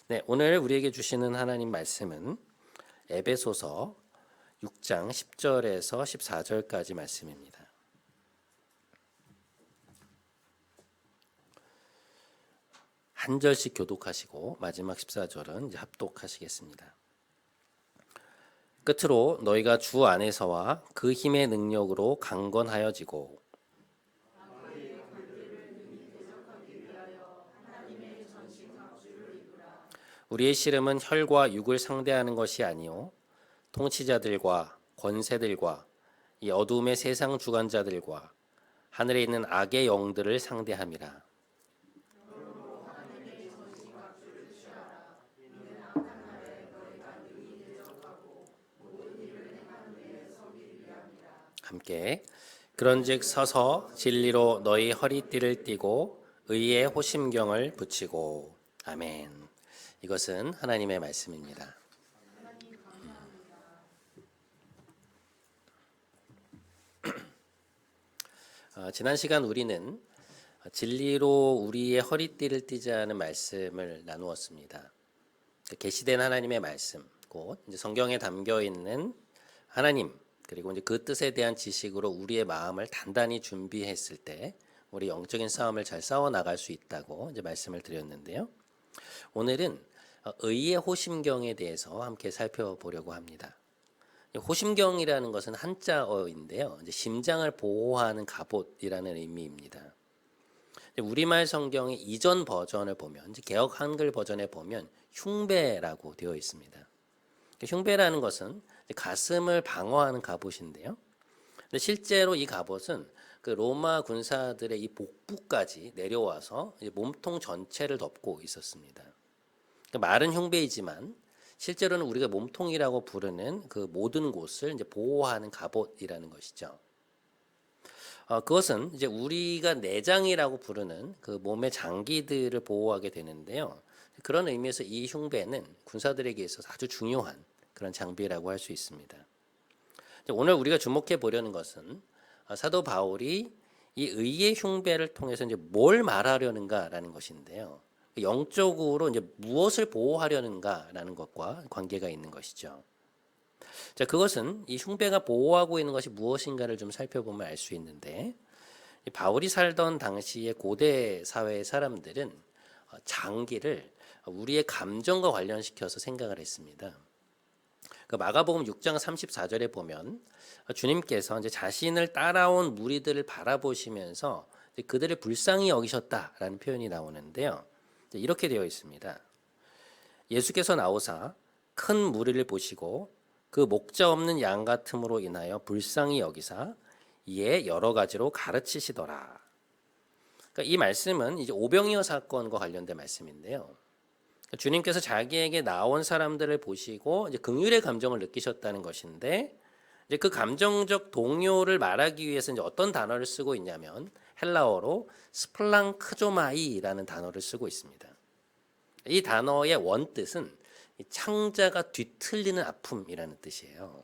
네, 오늘 우리에게 주시는 하나님 말씀은 에베소서 6장 10절에서 14절까지 말씀입니다. 한 절씩 교독하시고 마지막 14절은 이제 합독하시겠습니다. 끝으로 너희가 주 안에서와 그 힘의 능력으로 강건하여지고 우리의 씨름은 혈과 육을 상대하는 것이 아니요 통치자들과 권세들과 이 어두움의 세상 주관자들과 하늘에 있는 악의 영들을 상대함이라. 함께 그런즉 서서 진리로 너희 허리띠를 띠고 의의 호심경을 붙이고. 아멘. 이것은 하나님의 말씀입니다. 지난 시간 우리는 진리로 우리의 허리띠를 띠자는 말씀을 나누었습니다. 계시된 하나님의 말씀, 곧 이제 성경에 담겨 있는 하나님, 그리고 이제 그 뜻에 대한 지식으로 우리의 마음을 단단히 준비했을 때 우리 영적인 싸움을 잘 싸워 나갈 수 있다고 이제 말씀을 드렸는데요. 오늘은 의의 호심경에 대해서 함께 살펴보려고 합니다. 호심경이라는 것은 한자어인데요. 이제 심장을 보호하는 갑옷이라는 의미입니다. 우리말 성경의 이전 버전을 보면, 이제 개역 한글 버전에 보면 흉배라고 되어 있습니다. 흉배라는 것은 가슴을 방어하는 갑옷인데요. 근데 실제로 이 갑옷은 그 로마 군사들의 이 복부까지 내려와서 몸통 전체를 덮고 있었습니다. 말은 흉배이지만 실제로는 우리가 몸통이라고 부르는 그 모든 곳을 이제 보호하는 갑옷이라는 것이죠. 그것은 이제 우리가 내장이라고 부르는 그 몸의 장기들을 보호하게 되는데요. 그런 의미에서 이 흉배는 군사들에게 있어서 아주 중요한 그런 장비라고 할 수 있습니다. 오늘 우리가 주목해 보려는 것은 사도 바울이 이 의의 흉배를 통해서 이제 뭘 말하려는가라는 것인데요. 영적으로 이제 무엇을 보호하려는가라는 것과 관계가 있는 것이죠. 자, 그것은 이 흉배가 보호하고 있는 것이 무엇인가를 좀 살펴보면 알 수 있는데, 바울이 살던 당시의 고대 사회의 사람들은 장기를 우리의 감정과 관련시켜서 생각을 했습니다. 그 마가복음 6장 34절에 보면 주님께서 이제 자신을 따라온 무리들을 바라보시면서 그들을 불쌍히 여기셨다라는 표현이 나오는데요. 이렇게 되어 있습니다. 예수께서 나오사 큰 무리를 보시고 그 목자 없는 양 같음으로 인하여 불쌍히 여기사 이에 여러 가지로 가르치시더라. 그러니까 이 말씀은 이제 오병이어 사건과 관련된 말씀인데요. 주님께서 자기에게 나온 사람들을 보시고 이제 긍휼의 감정을 느끼셨다는 것인데, 이제 그 감정적 동요를 말하기 위해서 이제 어떤 단어를 쓰고 있냐면 헬라어로 스플랑크조마이라는 단어를 쓰고 있습니다. 이 단어의 원뜻은 창자가 뒤틀리는 아픔이라는 뜻이에요.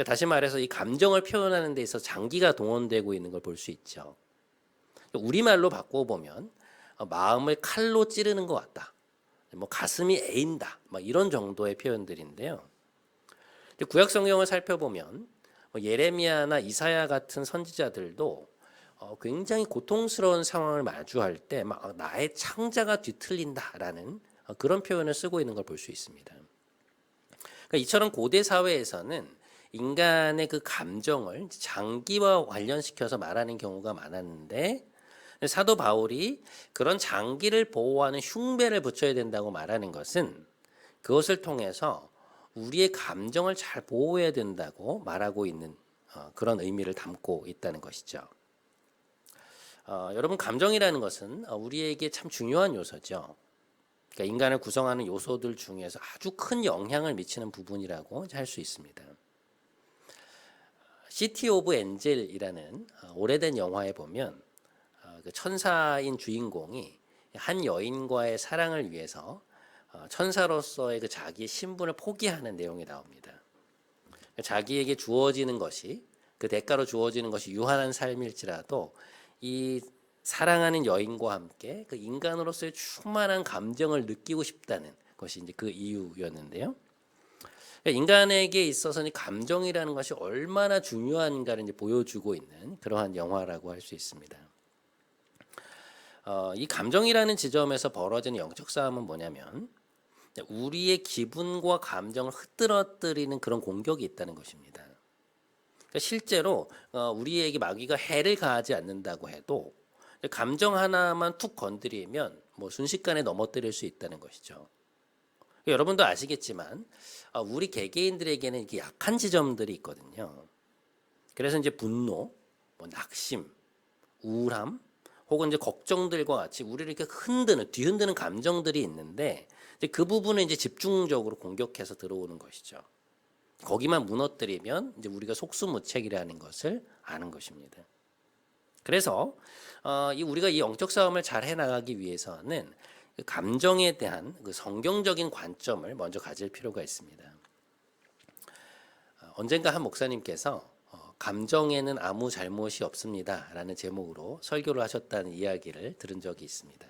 다시 말해서 이 감정을 표현하는 데 있어서 장기가 동원되고 있는 걸 볼 수 있죠. 우리말로 바꿔보면 마음을 칼로 찌르는 것 같다, 뭐 가슴이 애인다, 막 이런 정도의 표현들인데요. 구약 성경을 살펴보면 예레미야나 이사야 같은 선지자들도 굉장히 고통스러운 상황을 마주할 때 막 나의 창자가 뒤틀린다라는 그런 표현을 쓰고 있는 걸 볼 수 있습니다. 그러니까 이처럼 고대 사회에서는 인간의 그 감정을 장기와 관련시켜서 말하는 경우가 많았는데, 사도 바울이 그런 장기를 보호하는 흉배를 붙여야 된다고 말하는 것은 그것을 통해서 우리의 감정을 잘 보호해야 된다고 말하고 있는 그런 의미를 담고 있다는 것이죠. 여러분, 감정이라는 것은 우리에게 참 중요한 요소죠. 그러니까 인간을 구성하는 요소들 중에서 아주 큰 영향을 미치는 부분이라고 할 수 있습니다. 시티 오브 엔젤이라는 오래된 영화에 보면 그 천사인 주인공이 한 여인과의 사랑을 위해서 천사로서의 그 자기의 신분을 포기하는 내용이 나옵니다. 자기에게 주어지는 것이, 그 대가로 주어지는 것이 유한한 삶일지라도 이 사랑하는 여인과 함께 그 인간으로서의 충만한 감정을 느끼고 싶다는 것이 이제 그 이유였는데요. 그러니까 인간에게 있어서는 감정이라는 것이 얼마나 중요한가를 이제 보여주고 있는 그러한 영화라고 할 수 있습니다. 이 감정이라는 지점에서 벌어지는 영적 싸움은 뭐냐면 우리의 기분과 감정을 흐트러뜨리는 그런 공격이 있다는 것입니다. 그러니까 실제로 우리에게 마귀가 해를 가하지 않는다고 해도 감정 하나만 툭 건드리면 뭐 순식간에 넘어뜨릴 수 있다는 것이죠. 여러분도 아시겠지만 우리 개개인들에게는 이렇게 약한 지점들이 있거든요. 그래서 이제 분노, 뭐 낙심, 우울함, 혹은 이제 걱정들과 같이 우리를 이렇게 뒤흔드는 감정들이 있는데 이제 그 부분을 이제 집중적으로 공격해서 들어오는 것이죠. 거기만 무너뜨리면 이제 우리가 속수무책이라는 것을 아는 것입니다. 그래서 우리가 이 영적 싸움을 잘 해나가기 위해서는 그 감정에 대한 그 성경적인 관점을 먼저 가질 필요가 있습니다. 언젠가 한 목사님께서 감정에는 아무 잘못이 없습니다라는 제목으로 설교를 하셨다는 이야기를 들은 적이 있습니다.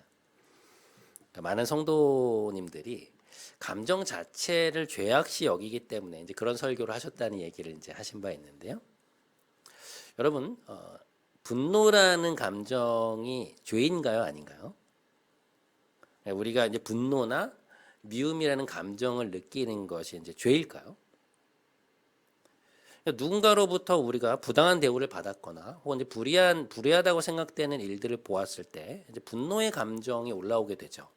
많은 성도님들이 감정 자체를 죄악시 여기기 때문에 이제 그런 설교를 하셨다는 얘기를 이제 하신 바 있는데요. 여러분, 분노라는 감정이 죄인가요, 아닌가요? 우리가 이제 분노나 미움이라는 감정을 느끼는 것이 이제 죄일까요? 누군가로부터 우리가 부당한 대우를 받았거나 혹은 이제 불의하다고 생각되는 일들을 보았을 때 이제 분노의 감정이 올라오게 되죠.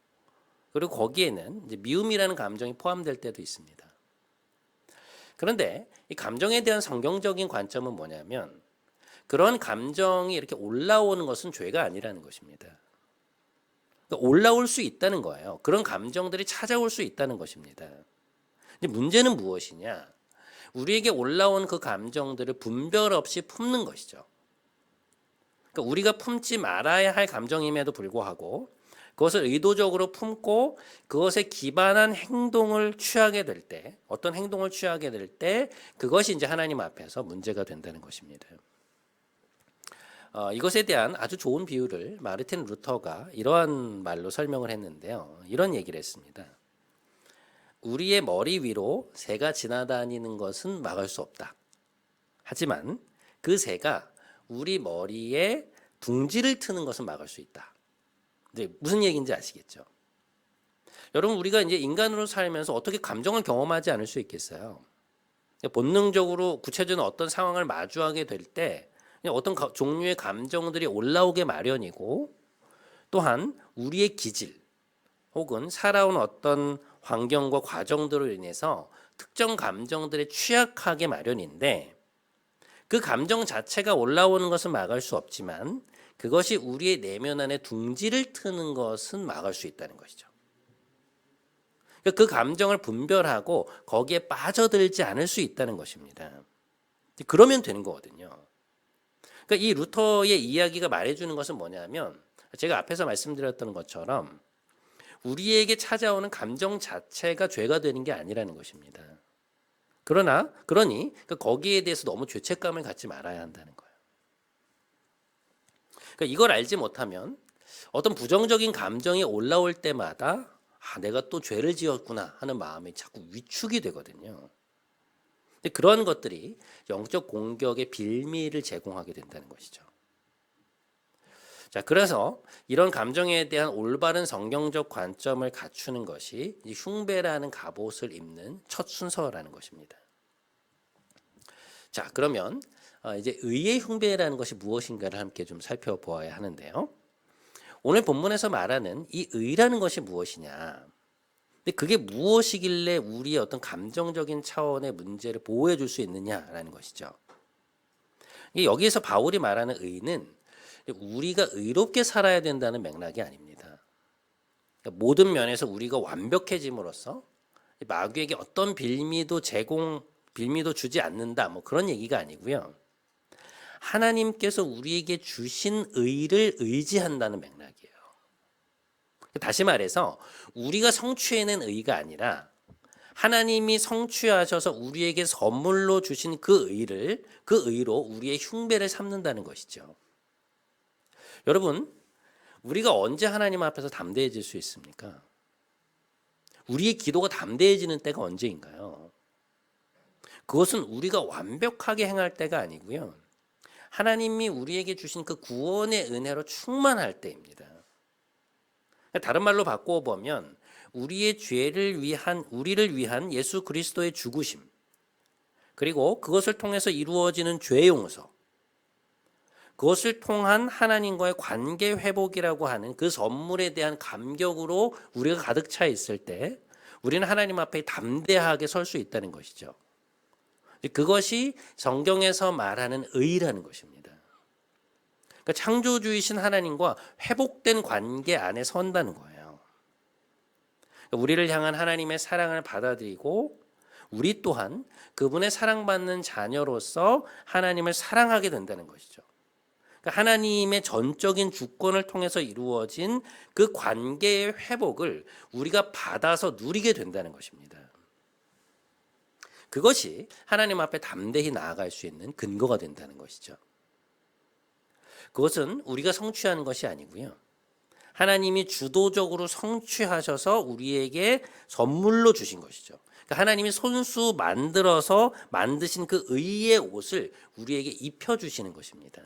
그리고 거기에는 이제 미움이라는 감정이 포함될 때도 있습니다. 그런데 이 감정에 대한 성경적인 관점은 뭐냐면 그런 감정이 이렇게 올라오는 것은 죄가 아니라는 것입니다. 그러니까 올라올 수 있다는 거예요. 그런 감정들이 찾아올 수 있다는 것입니다. 근데 문제는 무엇이냐? 우리에게 올라온 그 감정들을 분별 없이 품는 것이죠. 그러니까 우리가 품지 말아야 할 감정임에도 불구하고 그것을 의도적으로 품고 그것에 기반한 행동을 취하게 될 때, 어떤 행동을 취하게 될 때 그것이 이제 하나님 앞에서 문제가 된다는 것입니다. 이것에 대한 아주 좋은 비유를 마르틴 루터가 이러한 말로 설명을 했는데요. 이런 얘기를 했습니다. 우리의 머리 위로 새가 지나다니는 것은 막을 수 없다. 하지만 그 새가 우리 머리에 둥지를 트는 것은 막을 수 있다. 네, 무슨 얘기인지 아시겠죠? 여러분, 우리가 이제 인간으로 살면서 어떻게 감정을 경험하지 않을 수 있겠어요? 본능적으로 구체적인 어떤 상황을 마주하게 될 때 어떤 종류의 감정들이 올라오게 마련이고, 또한 우리의 기질 혹은 살아온 어떤 환경과 과정들로 인해서 특정 감정들에 취약하게 마련인데, 그 감정 자체가 올라오는 것은 막을 수 없지만 그것이 우리의 내면 안에 둥지를 트는 것은 막을 수 있다는 것이죠. 그 감정을 분별하고 거기에 빠져들지 않을 수 있다는 것입니다. 그러면 되는 거거든요. 그러니까 이 루터의 이야기가 말해주는 것은 뭐냐면 제가 앞에서 말씀드렸던 것처럼 우리에게 찾아오는 감정 자체가 죄가 되는 게 아니라는 것입니다. 그러니 거기에 대해서 너무 죄책감을 갖지 말아야 한다는 거예요. 그러니까 이걸 알지 못하면 어떤 부정적인 감정이 올라올 때마다 내가 또 죄를 지었구나 하는 마음이 자꾸 위축이 되거든요. 근데 그런 것들이 영적 공격의 빌미를 제공하게 된다는 것이죠. 자, 그래서 이런 감정에 대한 올바른 성경적 관점을 갖추는 것이 이 흉배라는 갑옷을 입는 첫 순서라는 것입니다. 자, 그러면 이제 의의 흉배라는 것이 무엇인가를 함께 좀 살펴보아야 하는데요. 오늘 본문에서 말하는 이 의라는 것이 무엇이냐? 근데 그게 무엇이길래 우리의 어떤 감정적인 차원의 문제를 보호해 줄 수 있느냐라는 것이죠. 여기에서 바울이 말하는 의는 우리가 의롭게 살아야 된다는 맥락이 아닙니다. 모든 면에서 우리가 완벽해짐으로써 마귀에게 어떤 빌미도 주지 않는다, 뭐 그런 얘기가 아니고요. 하나님께서 우리에게 주신 의를 의지한다는 맥락이에요. 다시 말해서 우리가 성취해낸 의가 아니라 하나님이 성취하셔서 우리에게 선물로 주신 그 의로 우리의 흉배를 삼는다는 것이죠. 여러분, 우리가 언제 하나님 앞에서 담대해질 수 있습니까? 우리의 기도가 담대해지는 때가 언제인가요? 그것은 우리가 완벽하게 행할 때가 아니고요. 하나님이 우리에게 주신 그 구원의 은혜로 충만할 때입니다. 다른 말로 바꾸어 보면 우리의 우리를 위한 예수 그리스도의 죽으심, 그리고 그것을 통해서 이루어지는 죄 용서, 그것을 통한 하나님과의 관계 회복이라고 하는 그 선물에 대한 감격으로 우리가 가득 차 있을 때 우리는 하나님 앞에 담대하게 설 수 있다는 것이죠. 그것이 성경에서 말하는 의라는 것입니다. 그러니까 창조주이신 하나님과 회복된 관계 안에 선다는 거예요. 그러니까 우리를 향한 하나님의 사랑을 받아들이고 우리 또한 그분의 사랑받는 자녀로서 하나님을 사랑하게 된다는 것이죠. 그러니까 하나님의 전적인 주권을 통해서 이루어진 그 관계의 회복을 우리가 받아서 누리게 된다는 것입니다. 그것이 하나님 앞에 담대히 나아갈 수 있는 근거가 된다는 것이죠. 그것은 우리가 성취하는 것이 아니고요. 하나님이 주도적으로 성취하셔서 우리에게 선물로 주신 것이죠. 그러니까 하나님이 손수 만들어서 만드신 그 의의 옷을 우리에게 입혀주시는 것입니다.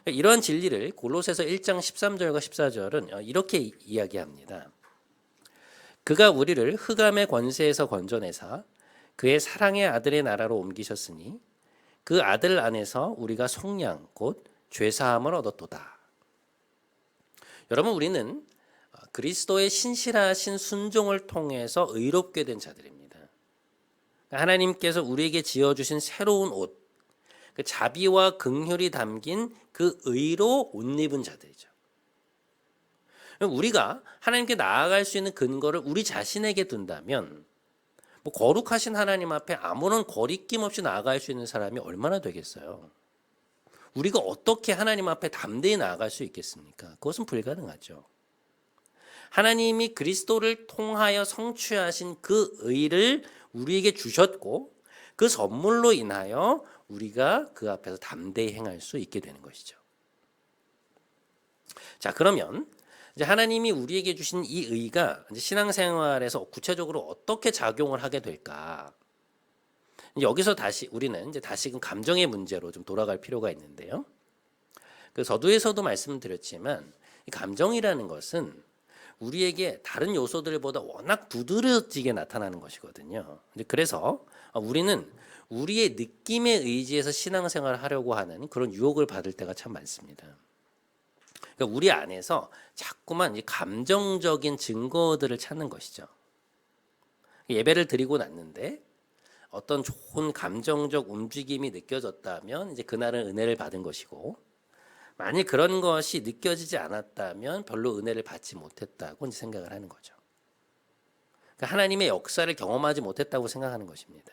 이러한 진리를 골로새서 1장 13절과 14절은 이렇게 이야기합니다. 그가 우리를 흑암의 권세에서 건져내사 그의 사랑의 아들의 나라로 옮기셨으니 그 아들 안에서 우리가 속량 곧 죄사함을 얻었도다. 여러분, 우리는 그리스도의 신실하신 순종을 통해서 의롭게 된 자들입니다. 하나님께서 우리에게 지어주신 새로운 옷, 그 자비와 긍휼이 담긴 그 의로 옷 입은 자들이죠. 우리가 하나님께 나아갈 수 있는 근거를 우리 자신에게 둔다면 거룩하신 하나님 앞에 아무런 거리낌 없이 나아갈 수 있는 사람이 얼마나 되겠어요? 우리가 어떻게 하나님 앞에 담대히 나아갈 수 있겠습니까? 그것은 불가능하죠. 하나님이 그리스도를 통하여 성취하신 그 의를 우리에게 주셨고 그 선물로 인하여 우리가 그 앞에서 담대히 행할 수 있게 되는 것이죠. 자, 그러면 이제 하나님이 우리에게 주신 이 의가 이제 신앙생활에서 구체적으로 어떻게 작용을 하게 될까? 여기서 우리는 이제 다시금 감정의 문제로 좀 돌아갈 필요가 있는데요. 그 서두에서도 말씀드렸지만 이 감정이라는 것은 우리에게 다른 요소들보다 워낙 두드러지게 나타나는 것이거든요. 그래서 우리는 우리의 느낌에 의지해서 신앙생활을 하려고 하는 그런 유혹을 받을 때가 참 많습니다. 그러니까 우리 안에서 자꾸만 감정적인 증거들을 찾는 것이죠. 예배를 드리고 났는데 어떤 좋은 감정적 움직임이 느껴졌다면 이제 그날은 은혜를 받은 것이고, 만일 그런 것이 느껴지지 않았다면 별로 은혜를 받지 못했다고 이제 생각을 하는 거죠. 그러니까 하나님의 역사를 경험하지 못했다고 생각하는 것입니다.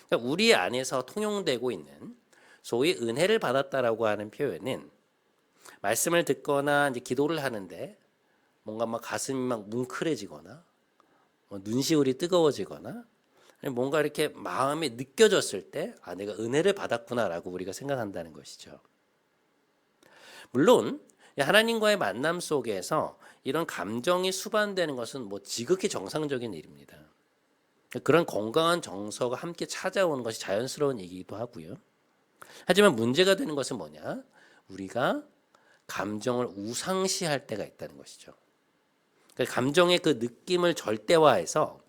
그러니까 우리 안에서 통용되고 있는 소위 은혜를 받았다라고 하는 표현은 말씀을 듣거나 이제 기도를 하는데 뭔가 막 가슴이 막 뭉클해지거나 눈시울이 뜨거워지거나 뭔가 이렇게 마음에 느껴졌을 때 내가 은혜를 받았구나라고 우리가 생각한다는 것이죠. 물론 하나님과의 만남 속에서 이런 감정이 수반되는 것은 지극히 정상적인 일입니다. 그런 건강한 정서가 함께 찾아오는 것이 자연스러운 얘기이기도 하고요. 하지만 문제가 되는 것은 뭐냐? 우리가 감정을 우상시할 때가 있다는 것이죠. 감정의 그 느낌을 절대화해서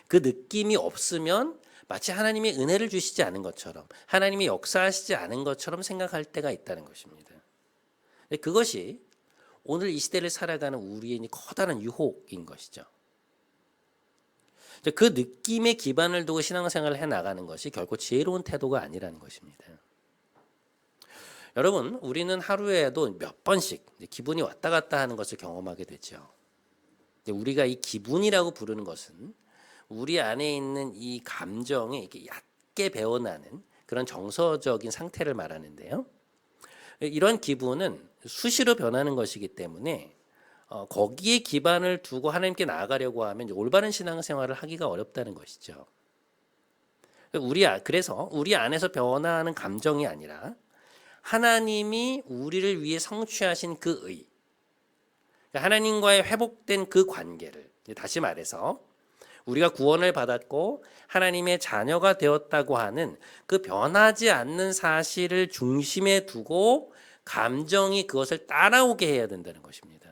그 느낌이 없으면 마치 하나님이 은혜를 주시지 않은 것처럼, 하나님이 역사하시지 않은 것처럼 생각할 때가 있다는 것입니다. 그것이 오늘 이 시대를 살아가는 우리의 커다란 유혹인 것이죠. 그 느낌의 기반을 두고 신앙생활을 해나가는 것이 결코 지혜로운 태도가 아니라는 것입니다. 여러분, 우리는 하루에도 몇 번씩 기분이 왔다 갔다 하는 것을 경험하게 되죠. 우리가 이 기분이라고 부르는 것은 우리 안에 있는 이 감정이 이렇게 얕게 배어나는 그런 정서적인 상태를 말하는데요. 이런 기분은 수시로 변하는 것이기 때문에 거기에 기반을 두고 하나님께 나아가려고 하면 올바른 신앙생활을 하기가 어렵다는 것이죠. 그래서 우리 안에서 변화하는 감정이 아니라 하나님이 우리를 위해 성취하신 그 의, 그러니까 하나님과의 회복된 그 관계를, 다시 말해서 우리가 구원을 받았고 하나님의 자녀가 되었다고 하는 그 변하지 않는 사실을 중심에 두고 감정이 그것을 따라오게 해야 된다는 것입니다.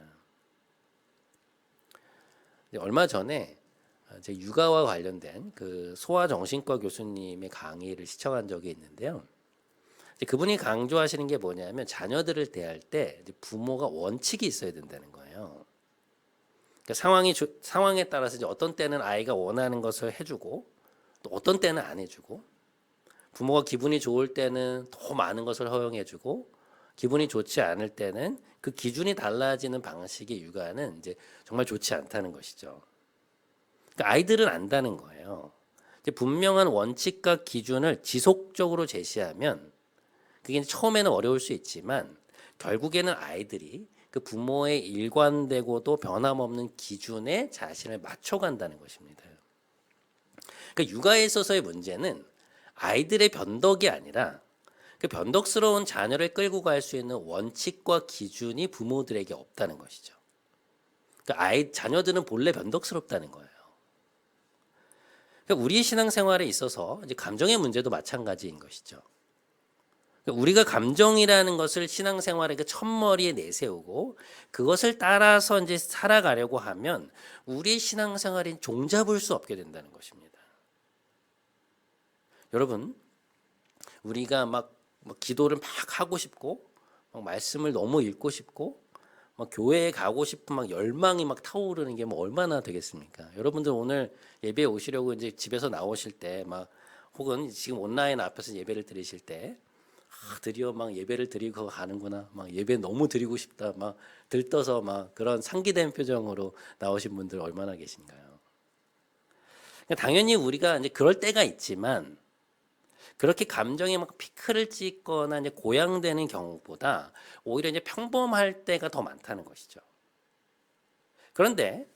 얼마 전에 제 육아와 관련된 그 소아정신과 교수님의 강의를 시청한 적이 있는데요. 그분이 강조하시는 게 뭐냐면 자녀들을 대할 때 부모가 원칙이 있어야 된다는 거예요. 그러니까 상황에 따라서 이제 어떤 때는 아이가 원하는 것을 해주고 또 어떤 때는 안 해주고, 부모가 기분이 좋을 때는 더 많은 것을 허용해주고 기분이 좋지 않을 때는 그 기준이 달라지는 방식의 육아는 이제 정말 좋지 않다는 것이죠. 그러니까 아이들은 안다는 거예요. 이제 분명한 원칙과 기준을 지속적으로 제시하면 그게 처음에는 어려울 수 있지만 결국에는 아이들이 그 부모의 일관되고도 변함없는 기준에 자신을 맞춰간다는 것입니다. 그러니까 육아에 있어서의 문제는 아이들의 변덕이 아니라 그 변덕스러운 자녀를 끌고 갈 수 있는 원칙과 기준이 부모들에게 없다는 것이죠. 그러니까 자녀들은 본래 변덕스럽다는 거예요. 그러니까 우리 신앙생활에 있어서 이제 감정의 문제도 마찬가지인 것이죠. 그러니까 우리가 감정이라는 것을 신앙생활의 그 첫머리에 내세우고 그것을 따라서 이제 살아가려고 하면 우리 신앙생활인 종잡을 수 없게 된다는 것입니다. 여러분, 우리가 막 기도를 막 하고 싶고 막 말씀을 너무 읽고 싶고 막 교회에 가고 싶은 막 열망이 막 타오르는 게 뭐 얼마나 되겠습니까? 여러분들 오늘 예배에 오시려고 이제 집에서 나오실 때 막 혹은 지금 온라인 앞에서 예배를 드리실 때 드디어 막 예배를 드리고 가는구나, 막 예배 너무 드리고 싶다, 막 들떠서 막 그런 상기된 표정으로 나오신 분들 얼마나 계신가요? 당연히 우리가 이제 그럴 때가 있지만 그렇게 감정에 막 피크를 찍거나 이제 고양되는 경우보다 오히려 이제 평범할 때가 더 많다는 것이죠. 그런데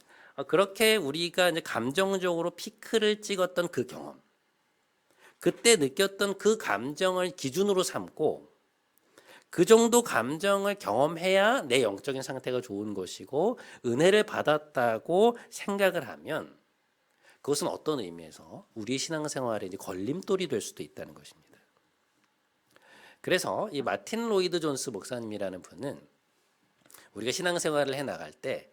그렇게 우리가 이제 감정적으로 피크를 찍었던 그 경험, 그때 느꼈던 그 감정을 기준으로 삼고 그 정도 감정을 경험해야 내 영적인 상태가 좋은 것이고 은혜를 받았다고 생각을 하면 그것은 어떤 의미에서 우리 신앙생활에 이제 걸림돌이 될 수도 있다는 것입니다. 그래서 이 마틴 로이드 존스 목사님이라는 분은 우리가 신앙생활을 해 나갈 때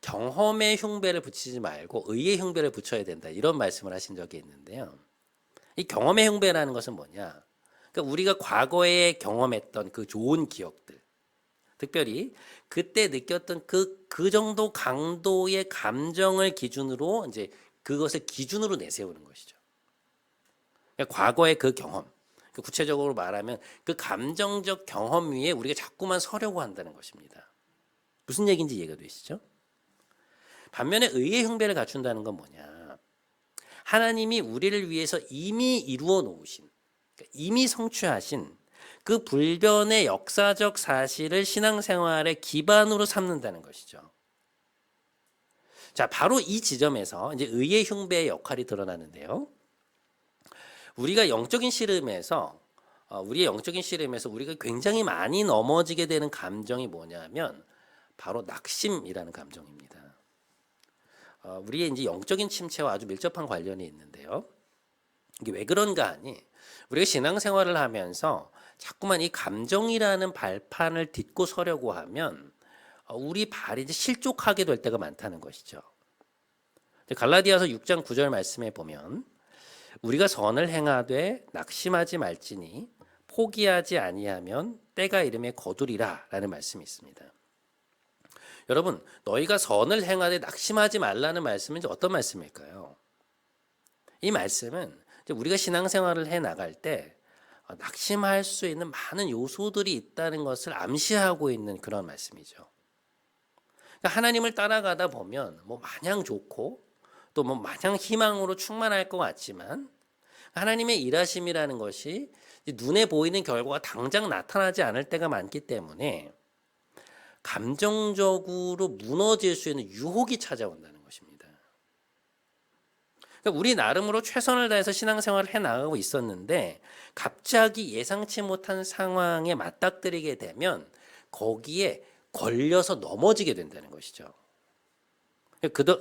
경험의 흉배를 붙이지 말고 의의 흉배를 붙여야 된다, 이런 말씀을 하신 적이 있는데요. 이 경험의 흉배라는 것은 뭐냐? 그러니까 우리가 과거에 경험했던 그 좋은 기억들, 특별히 그때 느꼈던 그 정도 강도의 감정을 기준으로 이제 그것을 기준으로 내세우는 것이죠. 그러니까 과거의 그 경험, 구체적으로 말하면 그 감정적 경험 위에 우리가 자꾸만 서려고 한다는 것입니다. 무슨 얘기인지 이해가 되시죠? 반면에 의의 흉배를 갖춘다는 건 뭐냐? 하나님이 우리를 위해서 이미 이루어 놓으신, 이미 성취하신 그 불변의 역사적 사실을 신앙생활의 기반으로 삼는다는 것이죠. 자, 바로 이 지점에서 이제 의의 흉배의 역할이 드러나는데요. 우리의 영적인 씨름에서 우리가 굉장히 많이 넘어지게 되는 감정이 뭐냐면 바로 낙심이라는 감정입니다. 우리의 이제 영적인 침체와 아주 밀접한 관련이 있는데요. 이게 왜 그런가 하니 우리가 신앙생활을 하면서 자꾸만 이 감정이라는 발판을 딛고 서려고 하면 우리 발이 이제 실족하게 될 때가 많다는 것이죠. 갈라디아서 6장 9절 말씀에 보면 우리가 선을 행하되 낙심하지 말지니 포기하지 아니하면 때가 이름에 거두리라 라는 말씀이 있습니다. 여러분, 너희가 선을 행하되 낙심하지 말라는 말씀은 이제 어떤 말씀일까요? 이 말씀은 우리가 신앙생활을 해 나갈 때 낙심할 수 있는 많은 요소들이 있다는 것을 암시하고 있는 그런 말씀이죠. 그러니까 하나님을 따라가다 보면 뭐 마냥 좋고 또 뭐 마냥 희망으로 충만할 것 같지만 하나님의 일하심이라는 것이 눈에 보이는 결과가 당장 나타나지 않을 때가 많기 때문에 감정적으로 무너질 수 있는 유혹이 찾아온다는 것입니다. 우리 나름으로 최선을 다해서 신앙생활을 해나가고 있었는데 갑자기 예상치 못한 상황에 맞닥뜨리게 되면 거기에 걸려서 넘어지게 된다는 것이죠.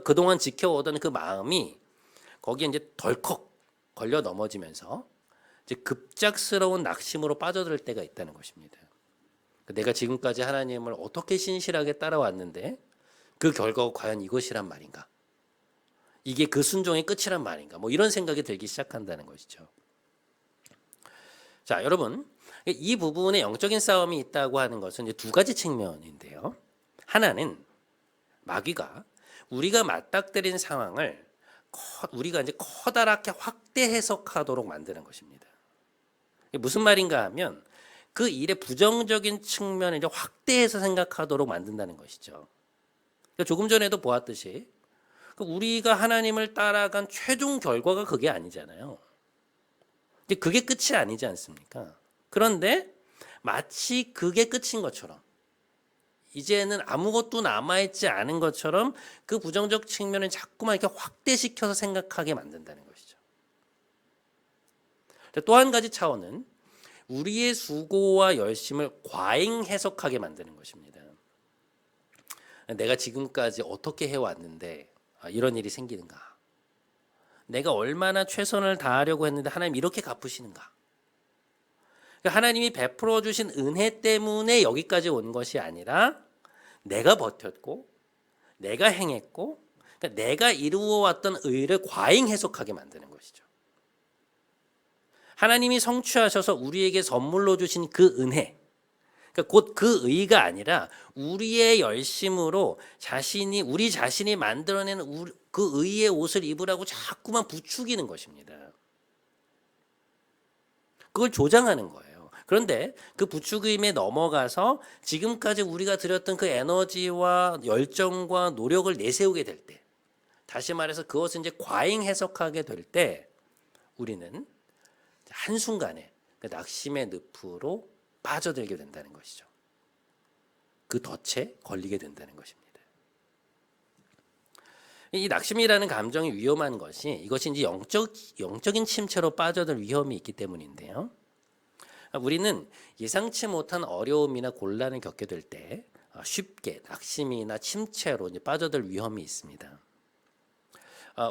그동안 지켜오던 그 마음이 거기에 이제 덜컥 걸려 넘어지면서 이제 급작스러운 낙심으로 빠져들 때가 있다는 것입니다. 내가 지금까지 하나님을 어떻게 신실하게 따라왔는데 그 결과가 과연 이것이란 말인가? 이게 그 순종의 끝이란 말인가? 뭐 이런 생각이 들기 시작한다는 것이죠. 자, 여러분, 이 부분에 영적인 싸움이 있다고 하는 것은 이제 두 가지 측면인데요. 하나는 마귀가 우리가 맞닥뜨린 상황을 우리가 이제 커다랗게 확대 해석하도록 만드는 것입니다. 무슨 말인가 하면 그 일의 부정적인 측면을 이제 확대해서 생각하도록 만든다는 것이죠. 조금 전에도 보았듯이 우리가 하나님을 따라간 최종 결과가 그게 아니잖아요. 그게 끝이 아니지 않습니까? 그런데 마치 그게 끝인 것처럼 이제는 아무것도 남아있지 않은 것처럼 그 부정적 측면을 자꾸만 이렇게 확대시켜서 생각하게 만든다는 것이죠. 또 한 가지 차원은 우리의 수고와 열심을 과잉 해석하게 만드는 것입니다. 내가 지금까지 어떻게 해왔는데 이런 일이 생기는가? 내가 얼마나 최선을 다하려고 했는데 하나님 이렇게 갚으시는가? 하나님이 베풀어 주신 은혜 때문에 여기까지 온 것이 아니라 내가 버텼고 내가 행했고 내가 이루어왔던 의를 과잉 해석하게 만드는 것이죠. 하나님이 성취하셔서 우리에게 선물로 주신 그 은혜, 곧 그 의가 아니라 우리의 열심으로 우리 자신이 만들어낸 그 의의 옷을 입으라고 자꾸만 부추기는 것입니다. 그걸 조장하는 거예요. 그런데 그 부추김에 넘어가서 지금까지 우리가 들였던 그 에너지와 열정과 노력을 내세우게 될 때, 다시 말해서 그것을 이제 과잉 해석하게 될 때 우리는 한순간에 그 낙심의 늪으로 빠져들게 된다는 것이죠. 그 덫에 걸리게 된다는 것입니다. 이 낙심이라는 감정이 위험한 것이 이것이 이제 영적인 침체로 빠져들 위험이 있기 때문인데요. 우리는 예상치 못한 어려움이나 곤란을 겪게 될 때 쉽게 낙심이나 침체로 이제 빠져들 위험이 있습니다.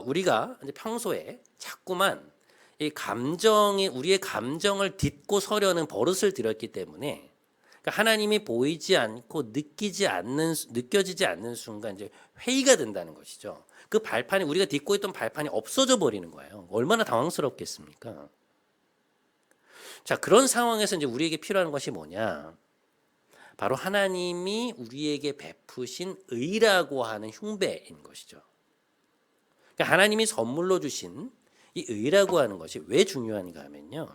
우리가 이제 평소에 자꾸만 우리의 감정을 딛고 서려는 버릇을 들였기 때문에 하나님이 보이지 않고 느껴지지 않는 순간 이제 회의가 된다는 것이죠. 그 발판이 우리가 딛고 있던 발판이 없어져 버리는 거예요. 얼마나 당황스럽겠습니까? 자, 그런 상황에서 이제 우리에게 필요한 것이 뭐냐? 바로 하나님이 우리에게 베푸신 의라고 하는 흉배인 것이죠. 하나님이 선물로 주신 이 의라고 하는 것이 왜 중요한가 하면요.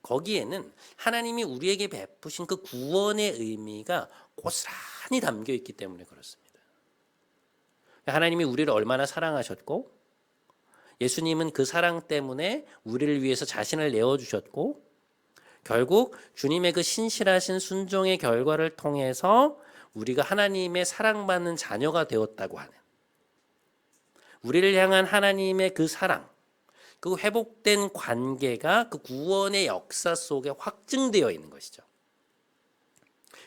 거기에는 하나님이 우리에게 베푸신 그 구원의 의미가 고스란히 담겨 있기 때문에 그렇습니다. 하나님이 우리를 얼마나 사랑하셨고 예수님은 그 사랑 때문에 우리를 위해서 자신을 내어주셨고 결국 주님의 그 신실하신 순종의 결과를 통해서 우리가 하나님의 사랑받는 자녀가 되었다고 하는 우리를 향한 하나님의 그 사랑, 그 회복된 관계가 그 구원의 역사 속에 확증되어 있는 것이죠.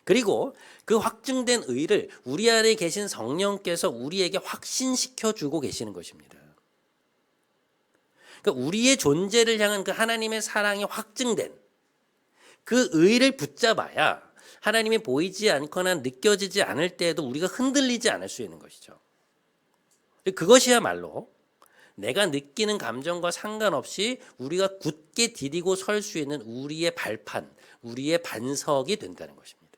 그리고 그 확증된 의를 우리 안에 계신 성령께서 우리에게 확신시켜 주고 계시는 것입니다. 그러니까 우리의 존재를 향한 그 하나님의 사랑이 확증된 그 의를 붙잡아야 하나님이 보이지 않거나 느껴지지 않을 때에도 우리가 흔들리지 않을 수 있는 것이죠. 그것이야말로 내가 느끼는 감정과 상관없이 우리가 굳게 디디고 설 수 있는 우리의 발판, 우리의 반석이 된다는 것입니다.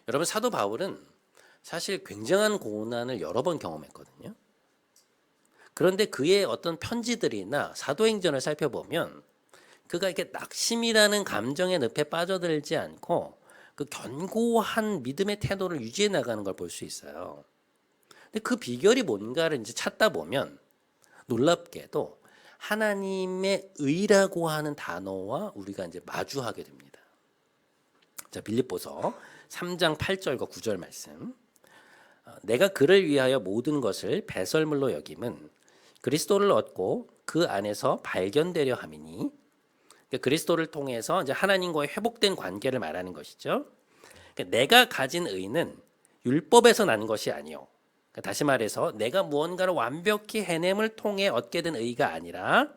여러분, 사도 바울은 사실 굉장한 고난을 여러 번 경험했거든요. 그런데 그의 어떤 편지들이나 사도행전을 살펴보면 그가 이렇게 낙심이라는 감정의 늪에 빠져들지 않고 그 견고한 믿음의 태도를 유지해 나가는 걸 볼 수 있어요. 근데 그 비결이 뭔가를 이제 찾다 보면 놀랍게도 하나님의 의라고 하는 단어와 우리가 이제 마주하게 됩니다. 자, 빌립보서 3장 8절과 9절 말씀. 내가 그를 위하여 모든 것을 배설물로 여김은 그리스도를 얻고 그 안에서 발견되려 함이니, 그러니까 그리스도를 통해서 이제 하나님과의 회복된 관계를 말하는 것이죠. 그러니까 내가 가진 의는 율법에서 난 것이 아니요. 그러니까 다시 말해서 내가 무언가를 완벽히 해냄을 통해 얻게 된 의가 아니라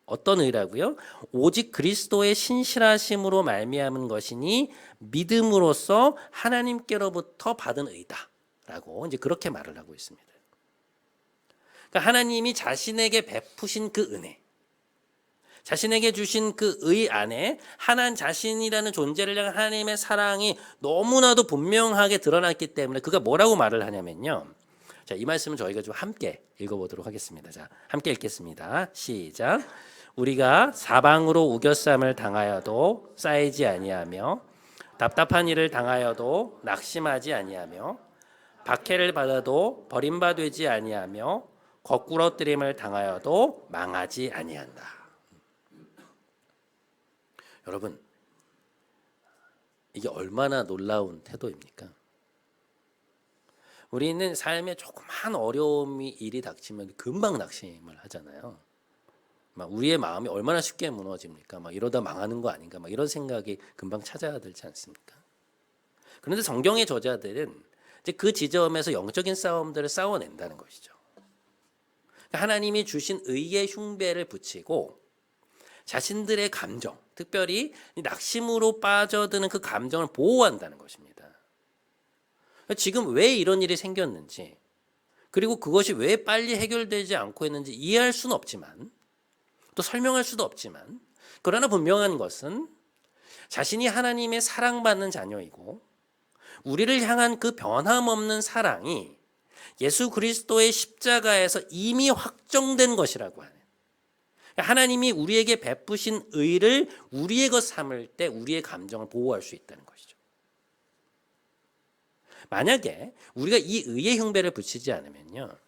어떤 의라고요? 오직 그리스도의 신실하심으로 말미암은 것이니 믿음으로써 하나님께로부터 받은 의다라고 이제 그렇게 말을 하고 있습니다. 그러니까 하나님이 자신에게 베푸신 그 은혜, 자신에게 주신 그 의 안에 하나님 자신이라는 존재를 향한 하나님의 사랑이 너무나도 분명하게 드러났기 때문에 그가 뭐라고 말을 하냐면요. 자, 이 말씀은 저희가 좀 함께 읽어보도록 하겠습니다. 자, 함께 읽겠습니다. 시작. 우리가 사방으로 우겨쌈을 당하여도 쌓이지 아니하며 답답한 일을 당하여도 낙심하지 아니하며 박해를 받아도 버림받지 아니하며 거꾸러뜨림을 당하여도 망하지 아니한다. 여러분, 이게 얼마나 놀라운 태도입니까? 우리는 삶에 조그만 어려움이 일이 닥치면 금방 낙심을 하잖아요. 막 우리의 마음이 얼마나 쉽게 무너집니까? 막 이러다 망하는 거 아닌가? 막 이런 생각이 금방 찾아들지 않습니까? 그런데 성경의 저자들은 이제 그 지점에서 영적인 싸움들을 싸워낸다는 것이죠. 하나님이 주신 의의 흉배를 붙이고 자신들의 감정, 특별히 낙심으로 빠져드는 그 감정을 보호한다는 것입니다. 지금 왜 이런 일이 생겼는지, 그리고 그것이 왜 빨리 해결되지 않고 있는지 이해할 수는 없지만, 또 설명할 수도 없지만, 그러나 분명한 것은 자신이 하나님의 사랑받는 자녀이고 우리를 향한 그 변함없는 사랑이 예수 그리스도의 십자가에서 이미 확정된 것이라고 하는, 하나님이 우리에게 베푸신 의를 우리의 것 삼을 때 우리의 감정을 보호할 수 있다는 것이죠. 만약에 우리가 이 의의 흉배를 붙이지 않으면요,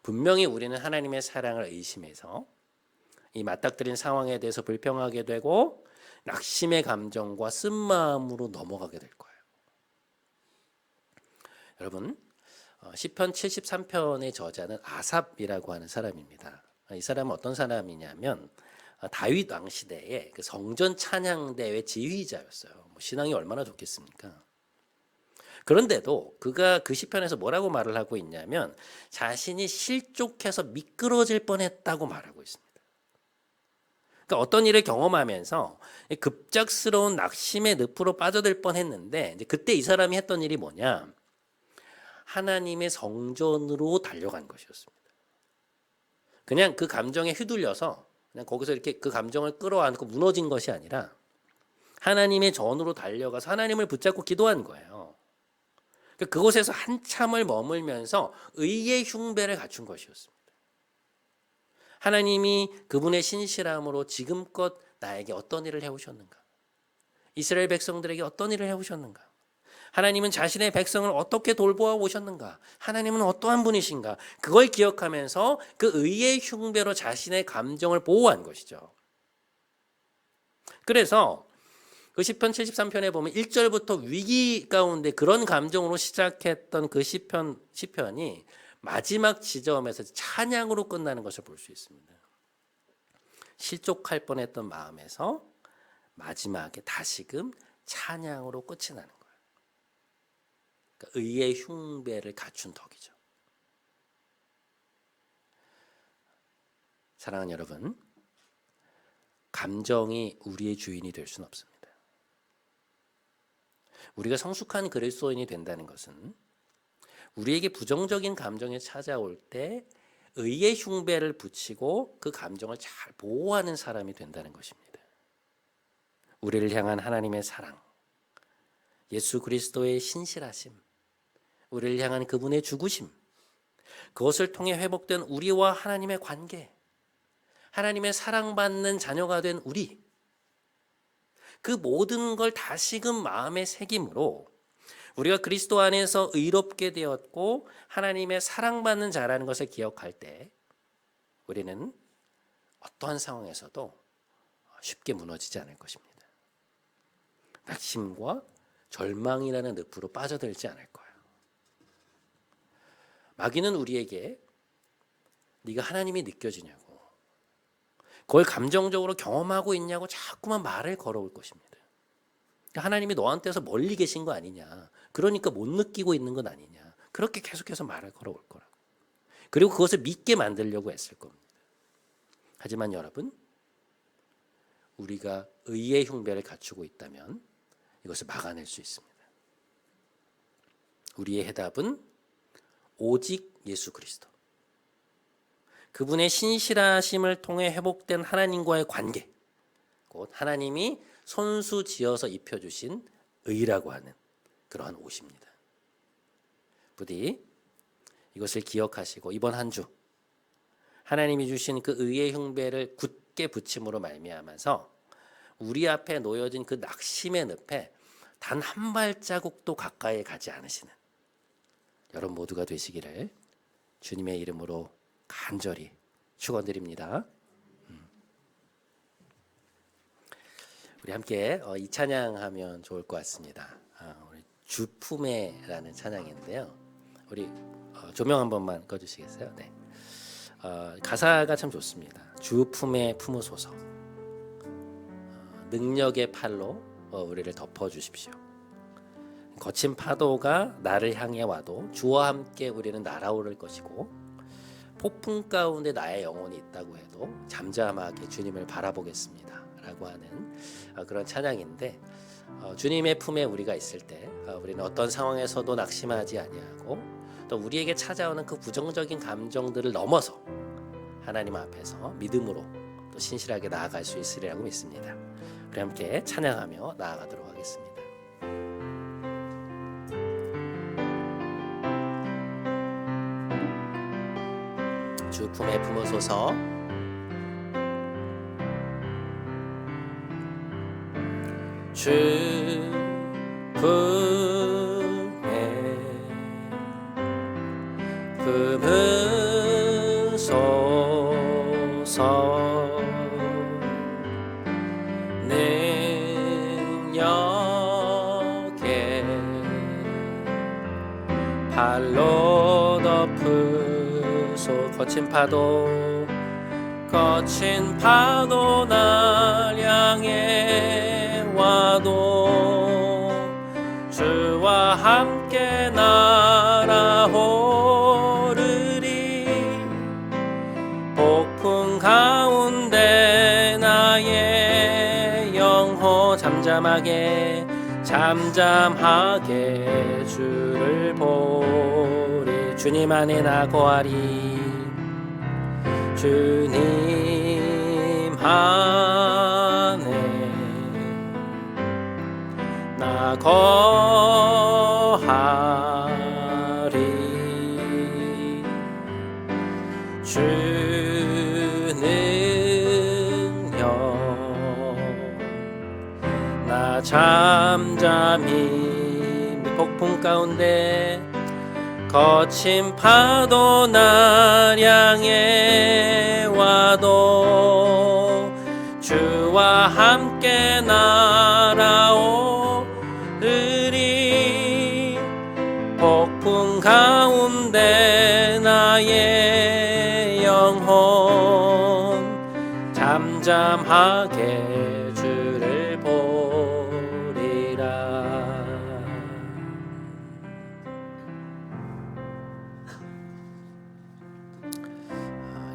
분명히 우리는 하나님의 사랑을 의심해서 이 맞닥뜨린 상황에 대해서 불평하게 되고 낙심의 감정과 쓴마음으로 넘어가게 될 거예요. 여러분, 시편 73편의 저자는 아삽이라고 하는 사람입니다. 이 사람은 어떤 사람이냐면 다윗 왕 시대의 그 성전 찬양대회 지휘자였어요. 뭐 신앙이 얼마나 좋겠습니까? 그런데도 그가 그 시편에서 뭐라고 말을 하고 있냐면 자신이 실족해서 미끄러질 뻔했다고 말하고 있습니다. 그러니까 어떤 일을 경험하면서 급작스러운 낙심의 늪으로 빠져들 뻔했는데 이제 그때 이 사람이 했던 일이 뭐냐? 하나님의 성전으로 달려간 것이었습니다. 그냥 그 감정에 휘둘려서 그냥 거기서 이렇게 그 감정을 끌어안고 무너진 것이 아니라 하나님의 전으로 달려가서 하나님을 붙잡고 기도한 거예요. 그곳에서 한참을 머물면서 의의 흉배를 갖춘 것이었습니다. 하나님이 그분의 신실함으로 지금껏 나에게 어떤 일을 해오셨는가? 이스라엘 백성들에게 어떤 일을 해오셨는가? 하나님은 자신의 백성을 어떻게 돌보아 오셨는가? 하나님은 어떠한 분이신가? 그걸 기억하면서 그 의의 흉배로 자신의 감정을 보호한 것이죠. 그래서 그 시편 73편에 보면 1절부터 위기 가운데 그런 감정으로 시작했던 그 시편이 마지막 지점에서 찬양으로 끝나는 것을 볼 수 있습니다. 실족할 뻔했던 마음에서 마지막에 다시금 찬양으로 끝이 나는 거예요. 그러니까 의의 흉배를 갖춘 덕이죠. 사랑하는 여러분, 감정이 우리의 주인이 될 수는 없습니다. 우리가 성숙한 그리스도인이 된다는 것은 우리에게 부정적인 감정이 찾아올 때 의의 흉배를 붙이고 그 감정을 잘 보호하는 사람이 된다는 것입니다. 우리를 향한 하나님의 사랑, 예수 그리스도의 신실하심, 우리를 향한 그분의 죽으심, 그것을 통해 회복된 우리와 하나님의 관계, 하나님의 사랑받는 자녀가 된 우리, 그 모든 걸 다시금 마음에 새김으로 우리가 그리스도 안에서 의롭게 되었고 하나님의 사랑받는 자라는 것을 기억할 때 우리는 어떠한 상황에서도 쉽게 무너지지 않을 것입니다. 낙심과 절망이라는 늪으로 빠져들지 않을 거예요. 마귀는 우리에게 네가 하나님이 느껴지냐고, 그걸 감정적으로 경험하고 있냐고 자꾸만 말을 걸어올 것입니다. 하나님이 너한테서 멀리 계신 거 아니냐, 그러니까 못 느끼고 있는 건 아니냐, 그렇게 계속해서 말을 걸어올 거라고. 그리고 그것을 믿게 만들려고 했을 겁니다. 하지만 여러분, 우리가 의의 흉배를 갖추고 있다면 이것을 막아낼 수 있습니다. 우리의 해답은 오직 예수 그리스도, 그분의 신실하심을 통해 회복된 하나님과의 관계, 곧 하나님이 손수 지어서 입혀주신 의라고 하는 그러한 옷입니다. 부디 이것을 기억하시고 이번 한 주 하나님이 주신 그 의의 흉배를 굳게 붙임으로 말미암아서 우리 앞에 놓여진 그 낙심의 늪에 단 한 발자국도 가까이 가지 않으시는 여러분 모두가 되시기를 주님의 이름으로 간절히 축원드립니다. 우리 함께 이 찬양하면 좋을 것 같습니다. 우리 주품에라는 찬양인데요. 우리 조명 한 번만 꺼주시겠어요? 네. 가사가 참 좋습니다. 주품에 품으소서, 능력의 팔로 우리를 덮어주십시오. 거친 파도가 나를 향해 와도 주와 함께 우리는 날아오를 것이고, 폭풍 가운데 나의 영혼이 있다고 해도 잠잠하게 주님을 바라보겠습니다 라고 하는 그런 찬양인데, 주님의 품에 우리가 있을 때 우리는 어떤 상황에서도 낙심하지 아니하고 또 우리에게 찾아오는 그 부정적인 감정들을 넘어서 하나님 앞에서 믿음으로 또 신실하게 나아갈 수 있으리라고 믿습니다. 우리 함께 찬양하며 나아가도록 하겠습니다. 주 품에 품으소서. 주 품에 품으소서. 능력의 발로 덮으소. 거친 파도 날 향해 와도 주와 함께 날아오르리. 폭풍 가운데 나의 영혼 잠잠하게 주를 보리. 주님 안에 나 거하리. 주님 안에 나 거하리. 주 능력 나 잠잠히 폭풍 가운데 거친 파도 날 향해 와도 주와 함께 날아오르리. 폭풍 가운데 나의 영혼 잠잠하게 주를 보리라.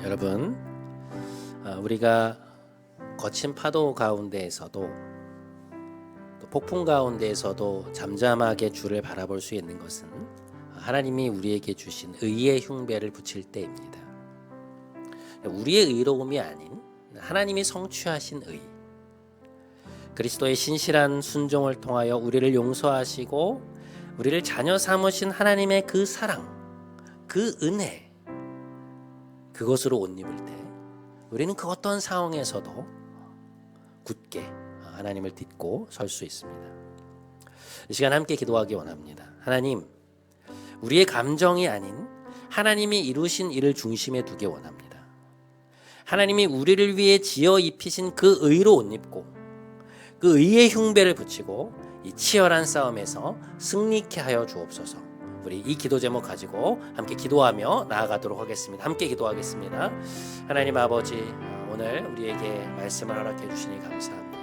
여러분, 우리가 거친 파도 가운데에서도 또 폭풍 가운데에서도 잠잠하게 주를 바라볼 수 있는 것은 하나님이 우리에게 주신 의의 흉배를 붙일 때입니다. 우리의 의로움이 아닌 하나님이 성취하신 의, 그리스도의 신실한 순종을 통하여 우리를 용서하시고 우리를 자녀 삼으신 하나님의 그 사랑, 그 은혜, 그것으로 옷 입을 때 우리는 그 어떤 상황에서도 굳게 하나님을 딛고 설 수 있습니다. 이 시간 함께 기도하기 원합니다. 하나님, 우리의 감정이 아닌 하나님이 이루신 일을 중심에 두기 원합니다. 하나님이 우리를 위해 지어 입히신 그 의로 옷 입고 그 의의 흉배를 붙이고 이 치열한 싸움에서 승리케 하여 주옵소서. 우리 이 기도 제목 가지고 함께 기도하며 나아가도록 하겠습니다. 함께 기도하겠습니다. 하나님 아버지, 오늘 우리에게 말씀을 허락해 주시니 감사합니다.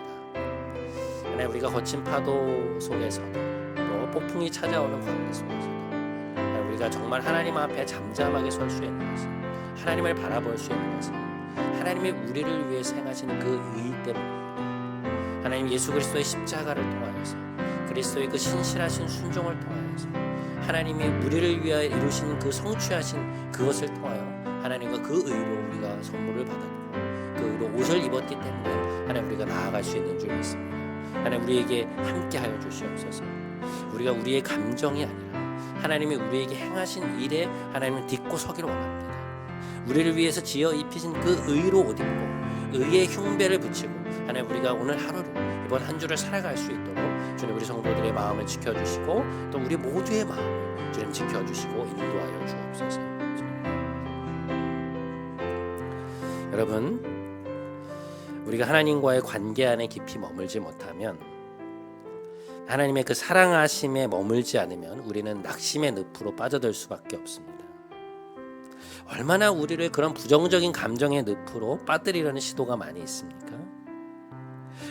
하나님, 우리가 거친 파도 속에서도 또 폭풍이 찾아오는 관계 속에서도 우리가 정말 하나님 앞에 잠잠하게 설 수 있는 것은, 하나님을 바라볼 수 있는 것은 하나님이 우리를 위해 행하신 그 의 때문입니다. 하나님, 예수 그리스도의 십자가를 통하여서, 그리스도의 그 신실하신 순종을 통하여서, 하나님이 우리를 위하여 이루신 그 성취하신 그것을 통하여 하나님과 그 의로 우리가 선물을 받았고 그 의로 옷을 입었기 때문에 하나님, 우리가 나아갈 수 있는 줄 믿습니다. 하나님, 우리에게 함께하여 주시옵소서. 우리가 우리의 감정이 아니라 하나님이 우리에게 행하신 일에 하나님을 딛고 서기를 원합니다. 우리를 위해서 지어 입히신 그 의로 옷 입고 의의 흉배를 붙이고 하나님, 우리가 오늘 하루를, 이번 한 주를 살아갈 수 있도록 주님, 우리 성도들의 마음을 지켜주시고 또 우리 모두의 마음을 주님 지켜주시고 인도하여 주옵소서. 여러분, 우리가 하나님과의 관계 안에 깊이 머물지 못하면, 하나님의 그 사랑하심에 머물지 않으면 우리는 낙심의 늪으로 빠져들 수밖에 없습니다. 얼마나 우리를 그런 부정적인 감정의 늪으로 빠뜨리려는 시도가 많이 있습니까?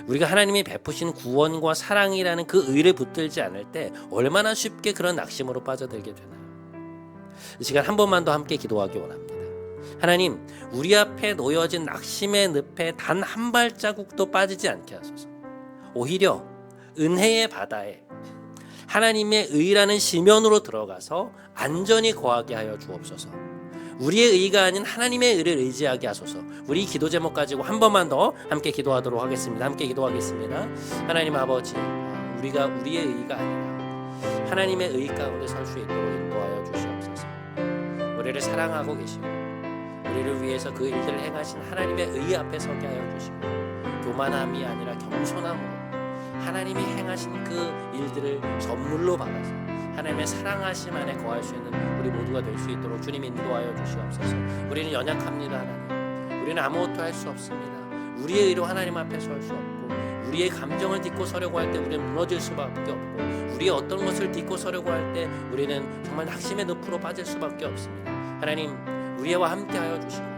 우리가 하나님이 베푸신 구원과 사랑이라는 그 의를 붙들지 않을 때 얼마나 쉽게 그런 낙심으로 빠져들게 되나요? 이 시간 한 번만 더 함께 기도하기 원합니다. 하나님, 우리 앞에 놓여진 낙심의 늪에 단 한 발자국도 빠지지 않게 하소서. 오히려 은혜의 바다에 하나님의 의라는 지면으로 들어가서 안전히 거하게 하여 주옵소서. 우리의 의가 아닌 하나님의 의를 의지하게 하소서. 우리 기도 제목 가지고 한 번만 더 함께 기도하도록 하겠습니다. 함께 기도하겠습니다. 하나님 아버지, 우리가 우리의 의가 아니라 하나님의 의 가운데 설 수 있도록 인도하여 주시옵소서. 우리를 사랑하고 계시고 우리를 위해서 그 일들을 행하신 하나님의 의 앞에 서게 하여 주시고, 교만함이 아니라 겸손함으로 하나님이 행하신 그 일들을 선물로 받아서 하나님의 사랑하심 안에 거할 수 있는 우리 모두가 될 수 있도록 주님 인도하여 주시옵소서. 우리는 연약합니다. 하나님, 우리는 아무것도 할 수 없습니다. 우리의 의로 하나님 앞에 설 수 없고, 우리의 감정을 딛고 서려고 할 때 우리는 무너질 수밖에 없고, 우리의 어떤 것을 딛고 서려고 할 때 우리는 정말 낙심의 늪으로 빠질 수밖에 없습니다. 하나님, 우리와 함께하여 주시고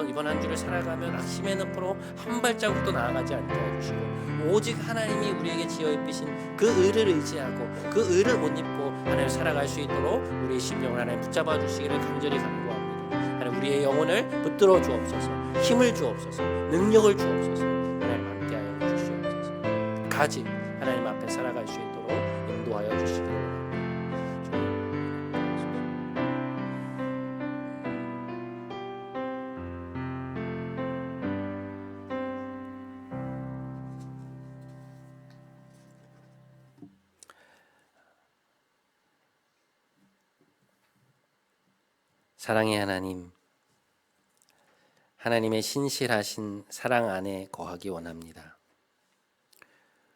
이번 한 주를 살아가면 낙심의 늪으로 한 발자국도 나아가지 않게 해주시고, 오직 하나님이 우리에게 지어 입히신 그 의를 의지하고 그 의를 못 입고 하나님 살아갈 수 있도록 우리의 심령을 하나님 붙잡아 주시기를 간절히 간구합니다. 하나님, 우리의 영혼을 붙들어 주옵소서. 힘을 주옵소서. 능력을 주옵소서. 하나님, 함께하여 주시옵소서. 가지 하나님 앞에 살아갈 수 있도록 인도하여 주시기를 원합니다. 사랑의 하나님, 하나님의 신실하신 사랑 안에 거하기 원합니다.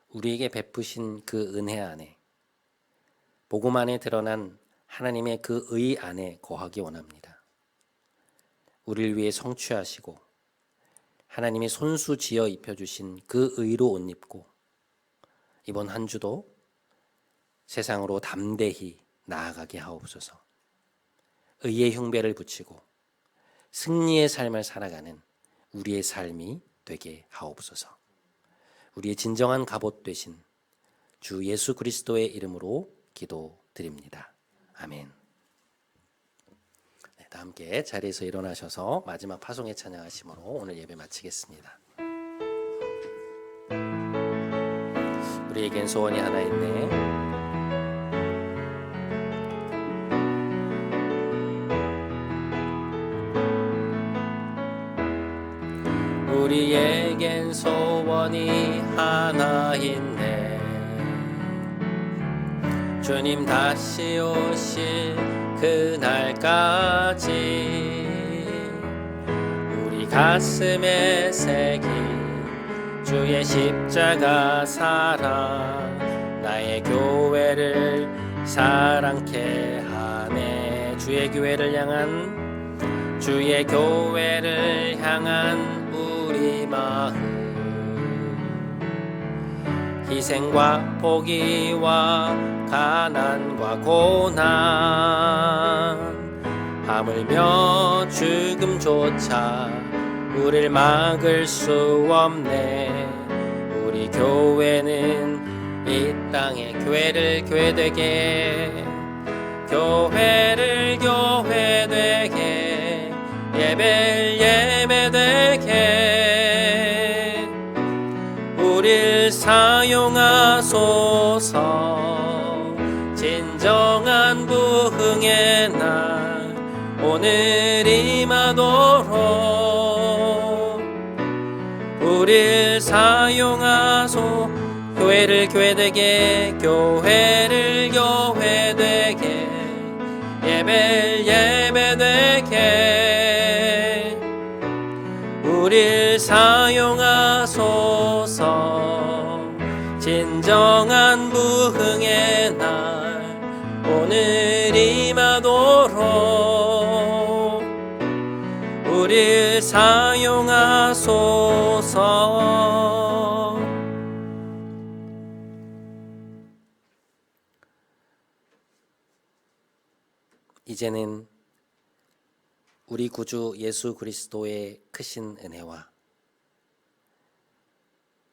우리에게 베푸신 그 은혜 안에, 복음 안에 드러난 하나님의 그 의 안에 거하기 원합니다. 우리를 위해 성취하시고 하나님이 손수 지어 입혀주신 그 의로 옷 입고 이번 한 주도 세상으로 담대히 나아가게 하옵소서. 의의 흉배를 붙이고 승리의 삶을 살아가는 우리의 삶이 되게 하옵소서. 우리의 진정한 갑옷 되신 주 예수 그리스도의 이름으로 기도드립니다. 아멘. 네, 다 함께 자리에서 일어나셔서 마지막 파송의 찬양하심으로 오늘 예배 마치겠습니다. 우리에겐 소원이 하나 있네. 우리에겐 소원이 하나 있네. 주님 다시 오실 그날까지 우리 가슴에 새긴 주의 십자가 사랑, 나의 교회를 사랑케 하네. 주의 교회를 향한 우리 마음, 희생과 포기와 가난과 고난 하물며 죽음조차 우릴 막을 수 없네. 우리 교회는 이 땅에 교회를 교회되게, 교회를 교회되게, 예배를 예배되게 우릴 사용하소서. 진정한 부흥의 날 오늘 임하도록 우릴 사용하소. 교회를 교회되게, 교회를 교회되게, 예배를 예배되게 우릴 사용하소서. 진정한 부흥의 날 오늘 임하도록 우릴 사용하소서. 이제는 우리 구주 예수 그리스도의 크신 은혜와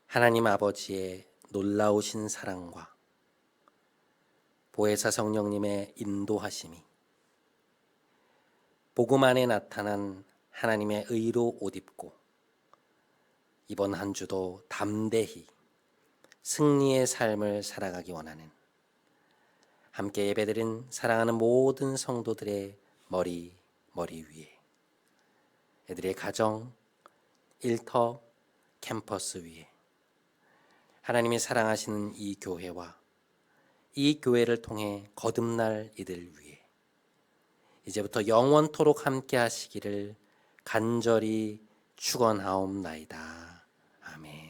하나님 아버지의 놀라우신 사랑과 보혜사 성령님의 인도하심이, 복음 안에 나타난 하나님의 의로 옷 입고 이번 한 주도 담대히 승리의 삶을 살아가기 원하는 함께 예배드린 사랑하는 모든 성도들의 머리 위에, 애들의 가정, 일터, 캠퍼스 위에 하나님이 사랑하시는 이 교회와 이 교회를 통해 거듭날 이들 위해 이제부터 영원토록 함께 하시기를 간절히 축원하옵나이다. 아멘.